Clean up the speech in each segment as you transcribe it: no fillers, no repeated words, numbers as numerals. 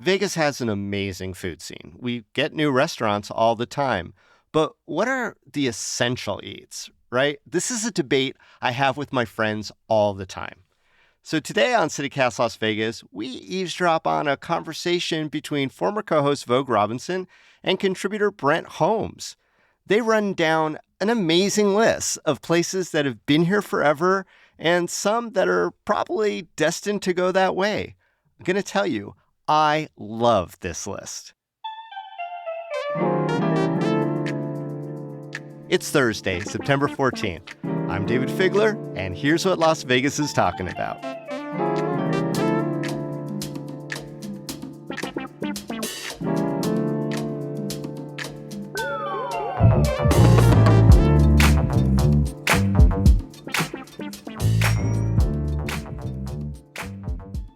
Vegas has an amazing food scene. We get new restaurants all the time. But what are the essential eats, right? This is a debate I have with my friends all the time. So today on CityCast Las Vegas, we eavesdrop on a conversation between former co-host Vogue Robinson and contributor Brent Holmes. They run down an amazing list of places that have been here forever and some that are probably destined to go that way. I'm going to tell you, I love this list. It's Thursday, September 14th. I'm David Figler, and here's what Las Vegas is talking about.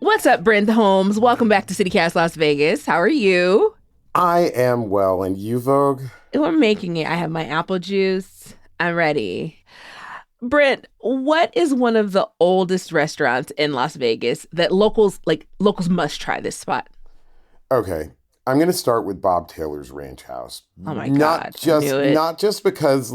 What's up, Brent Holmes? Welcome back to CityCast Las Vegas. How are you? I am well, and you, Vogue? We're making it. I have my apple juice. I'm ready. Brent, what is one of the oldest restaurants in Las Vegas that locals must try this spot? Okay, I'm going to start with Bob Taylor's Ranch House. Oh my God, Not just because,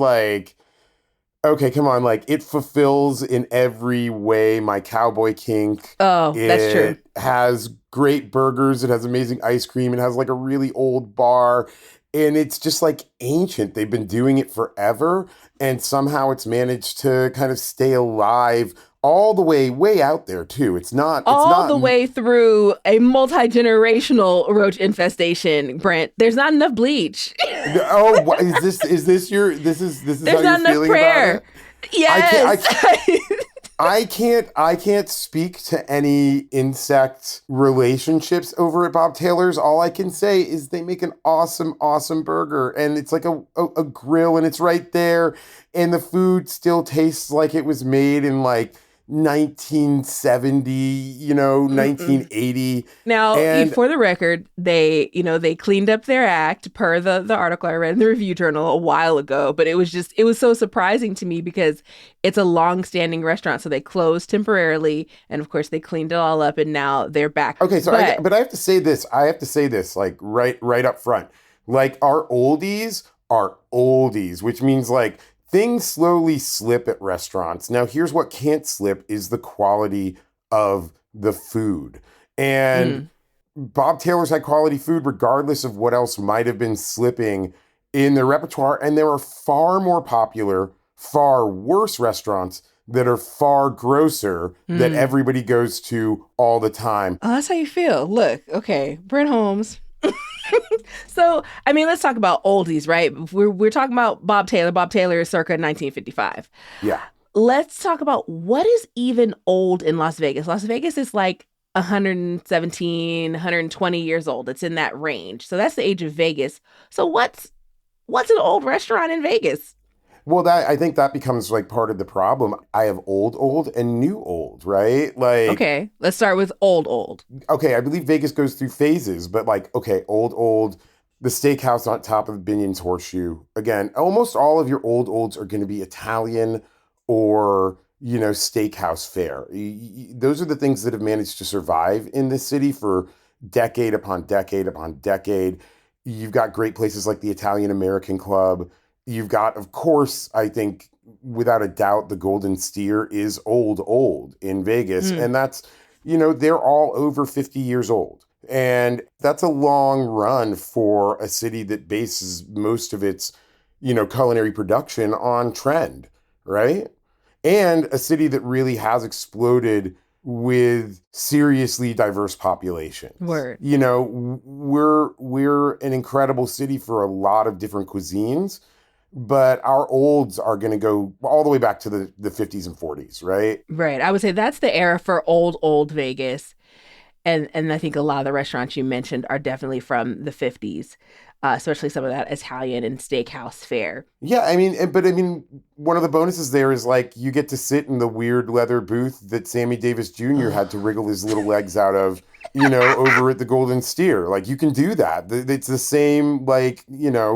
okay, come on, it fulfills in every way my cowboy kink. Oh, that's true. It has great burgers. It has amazing ice cream. It has a really old bar. And it's just ancient. They've been doing it forever. And somehow it's managed to kind of stay alive all the way out there, too. It's not the way through a multi-generational roach infestation, Brent. There's not enough bleach. Oh, is this how you're feeling prayer. about it? Yes. I can't speak to any insect relationships over at Bob Taylor's. All I can say is they make an awesome burger, and it's like a grill, and it's right there, and the food still tastes like it was made in 1970, 1980. Now, for the record, they cleaned up their act per the article I read in the Review Journal a while ago, but it was so surprising to me because it's a long-standing restaurant. So they closed temporarily, and of course they cleaned it all up, and now they're back. Okay, so but I have to say this. Right up front. Our oldies are oldies, which means things slowly slip at restaurants. Now, here's what can't slip is the quality of the food. And Bob Taylor's had quality food regardless of what else might have been slipping in their repertoire. And there are far more popular, far worse restaurants that are far grosser that everybody goes to all the time. Oh, that's how you feel. Look, okay, Brent Holmes. So, let's talk about oldies, right? We're talking about Bob Taylor. Bob Taylor is circa 1955. Yeah. Let's talk about what is even old in Las Vegas. Las Vegas is 117, 120 years old. It's in that range. So that's the age of Vegas. So what's an old restaurant in Vegas? Well, I think that becomes part of the problem. I have old, and new old, right? Okay, let's start with old. Okay, I believe Vegas goes through phases, but old, the Steakhouse on top of the Binions Horseshoe. Again, almost all of your olds are going to be Italian or, steakhouse fare. Those are the things that have managed to survive in this city for decade upon decade upon decade. You've got great places like the Italian American Club. You've got, of course, I think, without a doubt, the Golden Steer is old in Vegas. And that's, they're all over 50 years old. And that's a long run for a city that bases most of its, culinary production on trend, right? And a city that really has exploded with seriously diverse populations. Word. We're an incredible city for a lot of different cuisines. But our olds are going to go all the way back to the 50s and 40s, right? Right. I would say that's the era for old Vegas. And I think a lot of the restaurants you mentioned are definitely from the 50s, especially some of that Italian and steakhouse fare. Yeah, but one of the bonuses there is you get to sit in the weird leather booth that Sammy Davis Jr. had to wriggle his little legs out of over at the Golden Steer. Like, you can do that. It's the same, like,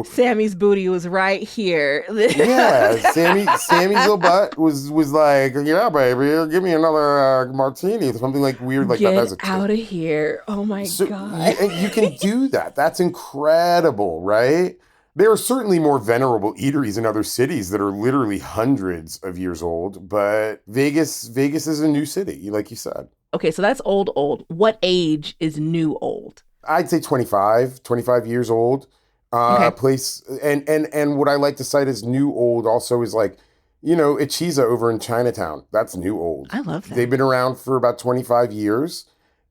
Sammy's booty was right here. yeah, Sammy's little butt was like, yeah, baby, give me another martini, something like weird like that. Get As a kid. out of here. Oh my God. You can do that. That's incredible, right? There are certainly more venerable eateries in other cities that are literally hundreds of years old, but Vegas is a new city, like you said. Okay, so that's old, old. What age is new old? I'd say 25 years old. Okay. A place, and what I like to cite as new old also is like, Ichiza over in Chinatown. That's new old. I love that. They've been around for about 25 years.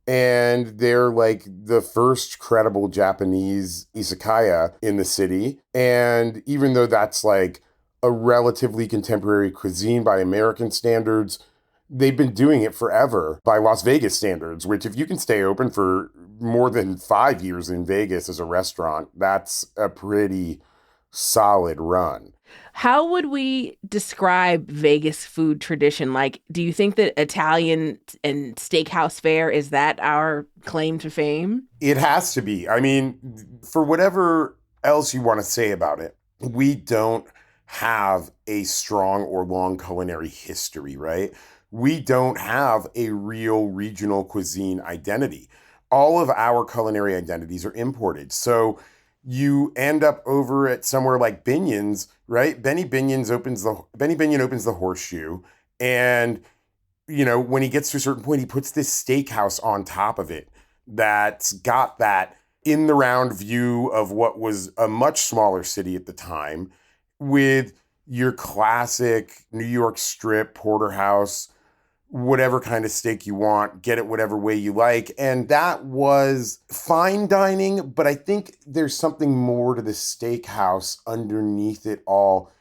And they're like the first credible Japanese izakaya in the city. And even though that's like a relatively contemporary cuisine by American standards, they've been doing it forever by Las Vegas standards, which if you can stay open for more than 5 years in Vegas as a restaurant, that's a pretty solid run. How would we describe Vegas food tradition? Like, do you think that Italian and steakhouse fare, is that our claim to fame? It has to be. I mean, for whatever else you want to say about it, we don't have a strong or long culinary history, right? We don't have a real regional cuisine identity. All of our culinary identities are imported. So you end up over at somewhere like Binions, right? Benny Binion opens the Horseshoe, and when he gets to a certain point, he puts this steakhouse on top of it that's got that in the round view of what was a much smaller city at the time, with your classic New York strip porterhouse, whatever kind of steak you want, get it whatever way you like. And that was fine dining, but I think there's something more to the steakhouse underneath it all.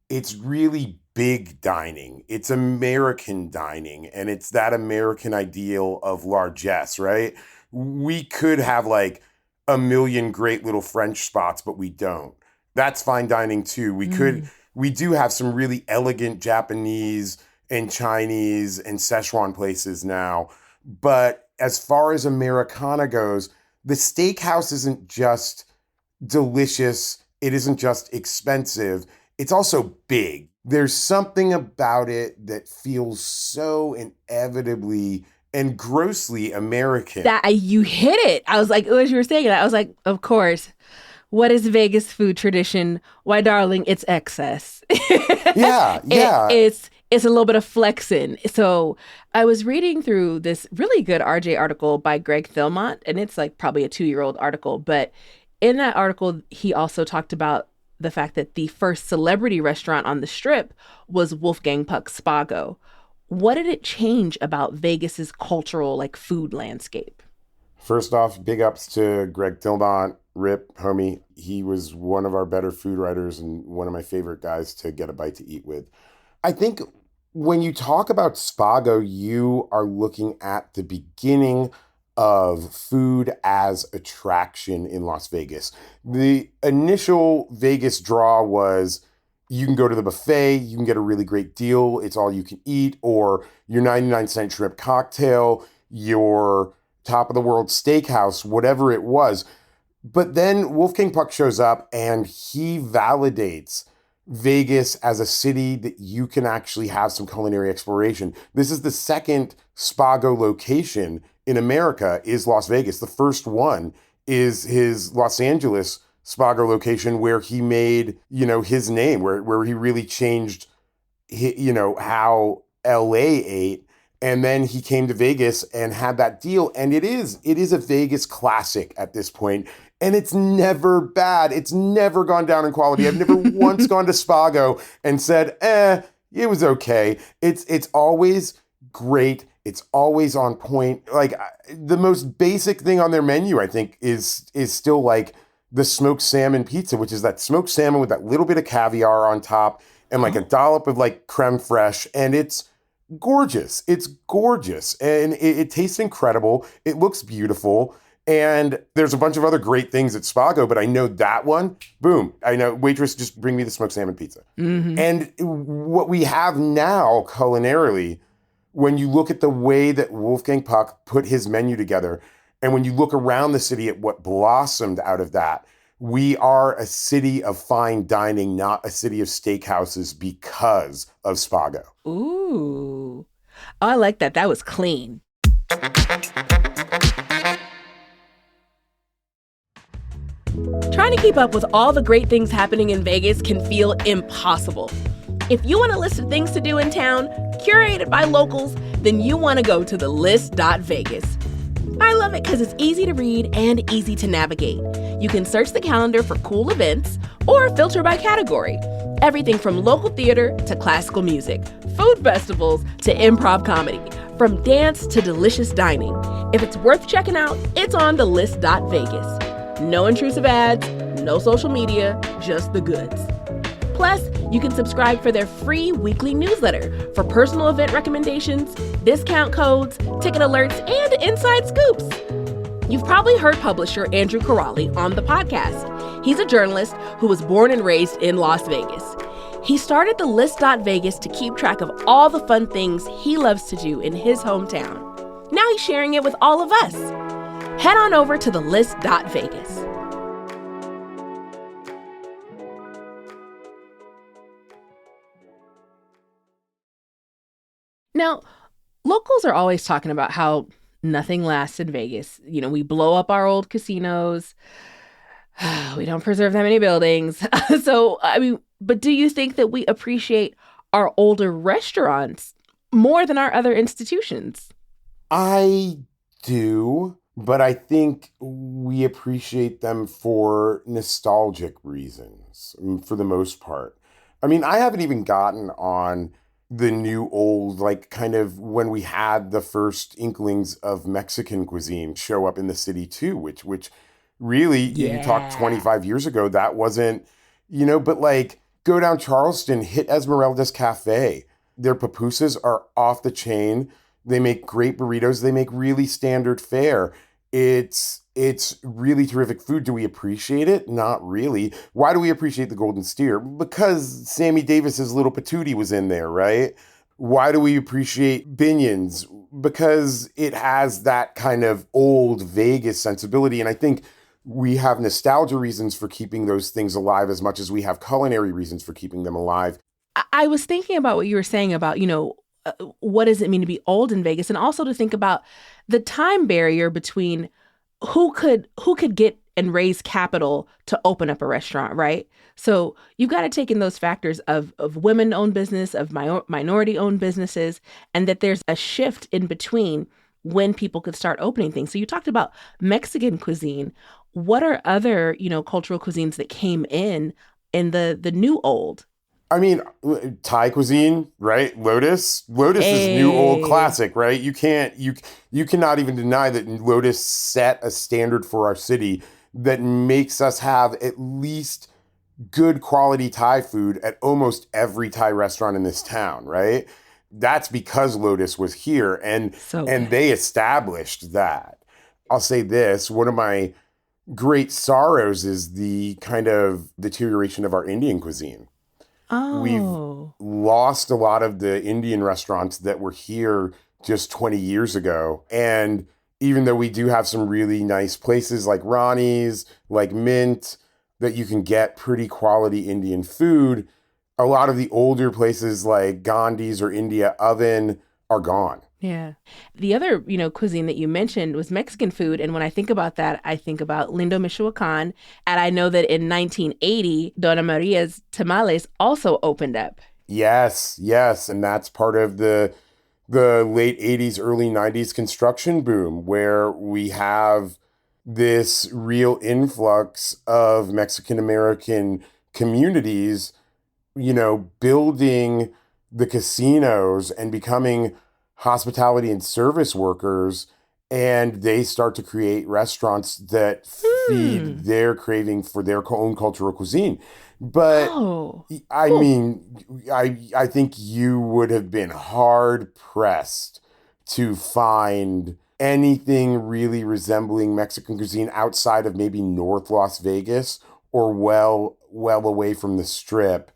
It's really big dining. It's American dining, and it's that American ideal of largesse, right? We could have like a million great little French spots, but we don't. That's fine dining too. We do have some really elegant Japanese and Chinese and Szechuan places now. But as far as Americana goes, the steakhouse isn't just delicious. It isn't just expensive. It's also big. There's something about it that feels so inevitably and grossly American. That you hit it. I was like, as you were saying it, I was like, of course. What is Vegas food tradition? Why, darling, it's excess. Yeah. It's a little bit of flexing. So I was reading through this really good RJ article by Greg Philmont, and it's like probably a 2-year-old article. But in that article, he also talked about the fact that the first celebrity restaurant on the Strip was Wolfgang Puck's Spago. What did it change about Vegas's cultural food landscape? First off, big ups to Greg Philmont, Rip, homie. He was one of our better food writers and one of my favorite guys to get a bite to eat with. I think when you talk about Spago, you are looking at the beginning of food as attraction in Las Vegas. The initial Vegas draw was you can go to the buffet, you can get a really great deal, it's all you can eat, or your 99-cent shrimp cocktail, your top of the world steakhouse, whatever it was. But then Wolfgang Puck shows up and he validates Vegas as a city that you can actually have some culinary exploration. This is the second Spago location in America is Las Vegas. The first one is his Los Angeles Spago location where he made, his name, where he really changed, how LA ate. And then he came to Vegas and had that deal. And it is a Vegas classic at this point. And it's never bad. It's never gone down in quality. I've never once gone to Spago and said, it was okay. It's always great. It's always on point. Like the most basic thing on their menu, I think, is still like the smoked salmon pizza, which is that smoked salmon with that little bit of caviar on top and like a dollop of creme fraiche. And it's gorgeous. It's gorgeous. And it tastes incredible. It looks beautiful. And there's a bunch of other great things at Spago, but I know that one, boom. I know, waitress, just bring me the smoked salmon pizza. Mm-hmm. And what we have now culinarily, when you look at the way that Wolfgang Puck put his menu together, And when you look around the city at what blossomed out of that, we are a city of fine dining, not a city of steakhouses because of Spago. Ooh. Oh, I like that. That was clean. Trying to keep up with all the great things happening in Vegas can feel impossible. If you want a list of things to do in town, curated by locals, then you want to go to thelist.vegas. I love it because it's easy to read and easy to navigate. You can search the calendar for cool events or filter by category. Everything from local theater to classical music, food festivals to improv comedy, from dance to delicious dining. If it's worth checking out, it's on thelist.vegas. No intrusive ads, no social media, just the goods. Plus, you can subscribe for their free weekly newsletter for personal event recommendations, discount codes, ticket alerts, and inside scoops. You've probably heard publisher Andrew Corrali on the podcast. He's a journalist who was born and raised in Las Vegas. He started the List.Vegas to keep track of all the fun things he loves to do in his hometown. Now he's sharing it with all of us. Head on over to thelist.vegas. Now, locals are always talking about how nothing lasts in Vegas. You know, we blow up our old casinos. We don't preserve that many buildings. But do you think that we appreciate our older restaurants more than our other institutions? I do, but I think we appreciate them for nostalgic reasons, for the most part. I mean, I haven't even gotten on the new old, like kind of when we had the first inklings of Mexican cuisine show up in the city too, which really, you talked 25 years ago, that wasn't, but like go down Charleston, hit Esmeralda's Cafe. Their pupusas are off the chain. They make great burritos. They make really standard fare. It's really terrific food. Do we appreciate it? Not really. Why do we appreciate the Golden Steer? Because Sammy Davis's Little Patootie was in there, right? Why do we appreciate Binions? Because it has that kind of old Vegas sensibility. And I think we have nostalgia reasons for keeping those things alive as much as we have culinary reasons for keeping them alive. I was thinking about what you were saying about, what does it mean to be old in Vegas? And also to think about the time barrier between who could get and raise capital to open up a restaurant, right? So you've got to take in those factors of women-owned business, of minority-owned businesses, and that there's a shift in between when people could start opening things. So you talked about Mexican cuisine. What are other, cultural cuisines that came in the new old? I mean, Thai cuisine, right? Lotus is new old classic, right? You cannot even deny that Lotus set a standard for our city that makes us have at least good quality Thai food at almost every Thai restaurant in this town, right? That's because Lotus was here and they established that. I'll say this, one of my great sorrows is the kind of deterioration of our Indian cuisine. Oh. We've lost a lot of the Indian restaurants that were here just 20 years ago. And even though we do have some really nice places like Ronnie's, like Mint, that you can get pretty quality Indian food, a lot of the older places like Gandhi's or India Oven are gone. Yeah. The other, cuisine that you mentioned was Mexican food. And when I think about that, I think about Lindo, Michoacan. And I know that in 1980, Donna Maria's Tamales also opened up. Yes. And that's part of the late 80s, early 90s construction boom, where we have this real influx of Mexican-American communities, building the casinos and becoming hospitality and service workers, and they start to create restaurants that feed their craving for their own cultural cuisine. But I mean, I think you would have been hard pressed to find anything really resembling Mexican cuisine outside of maybe North Las Vegas or well away from the Strip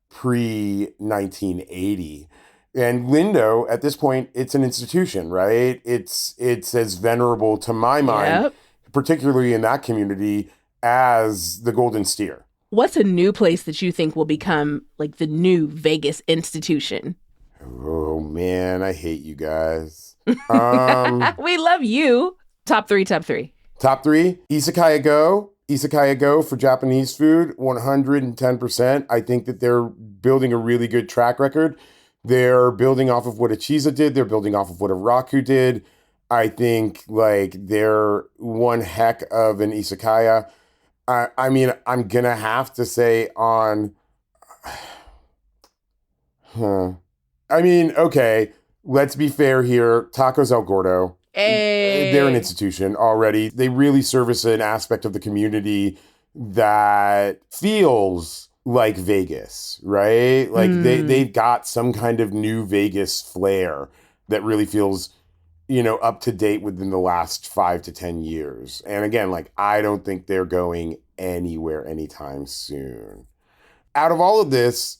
pre-1980. And Lindo, at this point, it's an institution, right? It's as venerable to my mind, Yep. particularly in that community, as the Golden Steer. What's a new place that you think will become like the new Vegas institution? Oh man, I hate you guys. We love you. Top three. Top three, Izakaya Go. Izakaya Go for Japanese food, 110%. I think that they're building a really good track record. They're building off of what Achiza did. They're building off of what Araku did. I think like they're one heck of an izakaya. I mean, I'm going to have to say on... I mean, okay, let's be fair here. Tacos El Gordo. Hey. They're an institution already. They really service an aspect of the community that feels like Vegas, right? Like they've got some kind of new Vegas flair that really feels, up to date within the last 5 to 10 years. And again, like, I don't think they're going anywhere anytime soon. Out of all of this,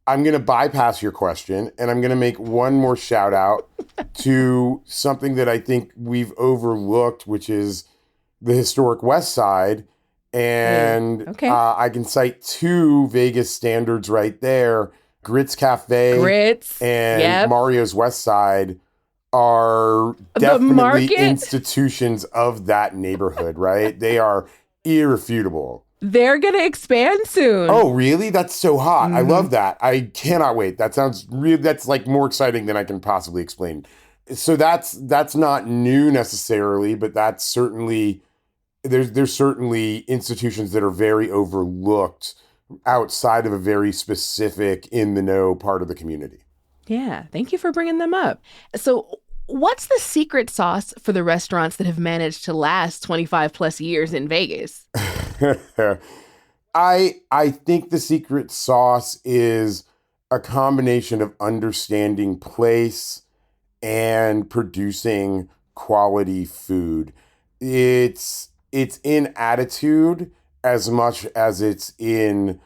I'm going to bypass your question and I'm going to make one more shout out to something that I think we've overlooked, which is the historic West Side. And okay. I can cite 2 Vegas standards right there. Grits Cafe and Mario's West Side are definitely institutions of that neighborhood, right? They are irrefutable. They're going to expand soon. Oh, really? That's so hot. Mm-hmm. I love that. I cannot wait. That sounds that's like more exciting than I can possibly explain. So that's not new necessarily, but that's certainly... There's certainly institutions that are very overlooked outside of a very specific in the know part of the community. Yeah, thank you for bringing them up. So what's the secret sauce for the restaurants that have managed to last 25 plus years in Vegas? I think the secret sauce is a combination of understanding place and producing quality food. It's in attitude as much as it's in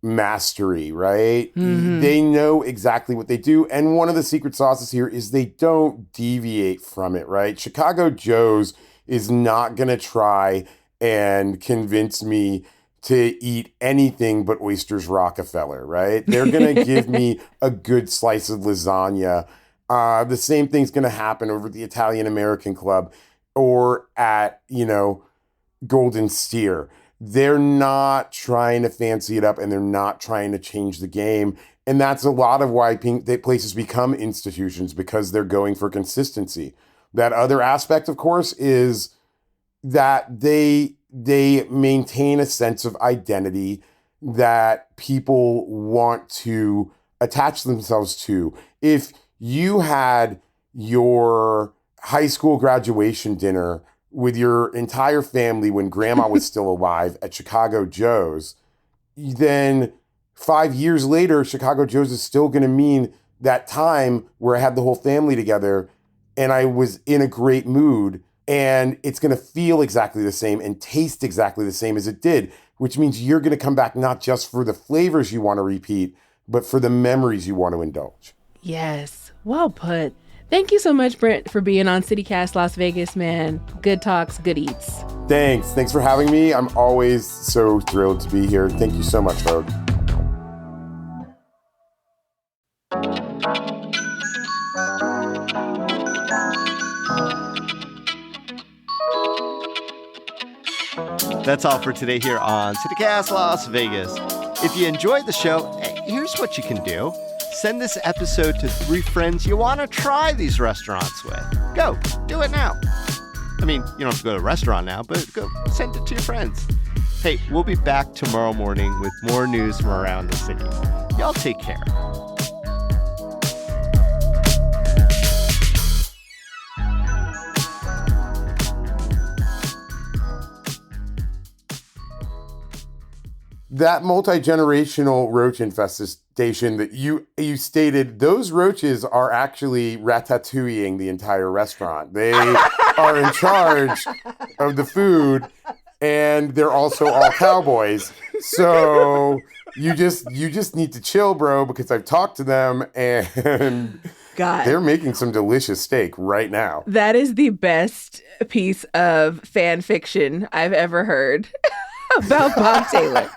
mastery, right? Mm-hmm. They know exactly what they do. And one of the secret sauces here is they don't deviate from it, right? Chicago Joe's is not going to try and convince me to eat anything but oysters Rockefeller, right? They're going to give me a good slice of lasagna. The same thing's going to happen over at the Italian American Club or at, Golden Steer. They're not trying to fancy it up and they're not trying to change the game. And that's a lot of why places become institutions, because they're going for consistency. That other aspect, of course, is that they maintain a sense of identity that people want to attach themselves to. If you had your high school graduation dinner with your entire family when grandma was still alive at Chicago Joe's, then 5 years later, Chicago Joe's is still going to mean that time where I had the whole family together and I was in a great mood, and it's going to feel exactly the same and taste exactly the same as it did, which means you're going to come back not just for the flavors you want to repeat, but for the memories you want to indulge. Yes, well put. Thank you so much, Brent, for being on CityCast Las Vegas, man. Good talks, good eats. Thanks for having me. I'm always so thrilled to be here. Thank you so much, Vogue. That's all for today here on CityCast Las Vegas. If you enjoyed the show, here's what you can do. Send this episode to 3 friends you want to try these restaurants with. Go, do it now. I mean, you don't have to go to a restaurant now, but go send it to your friends. Hey, we'll be back tomorrow morning with more news from around the city. Y'all take care. That multi-generational roach infestation that you stated, those roaches are actually ratatouilleing the entire restaurant. They are in charge of the food and they're also all cowboys. So you just need to chill, bro, because I've talked to them and God, they're making some delicious steak right now. that is the best piece of fan fiction I've ever heard about Bob Taylor.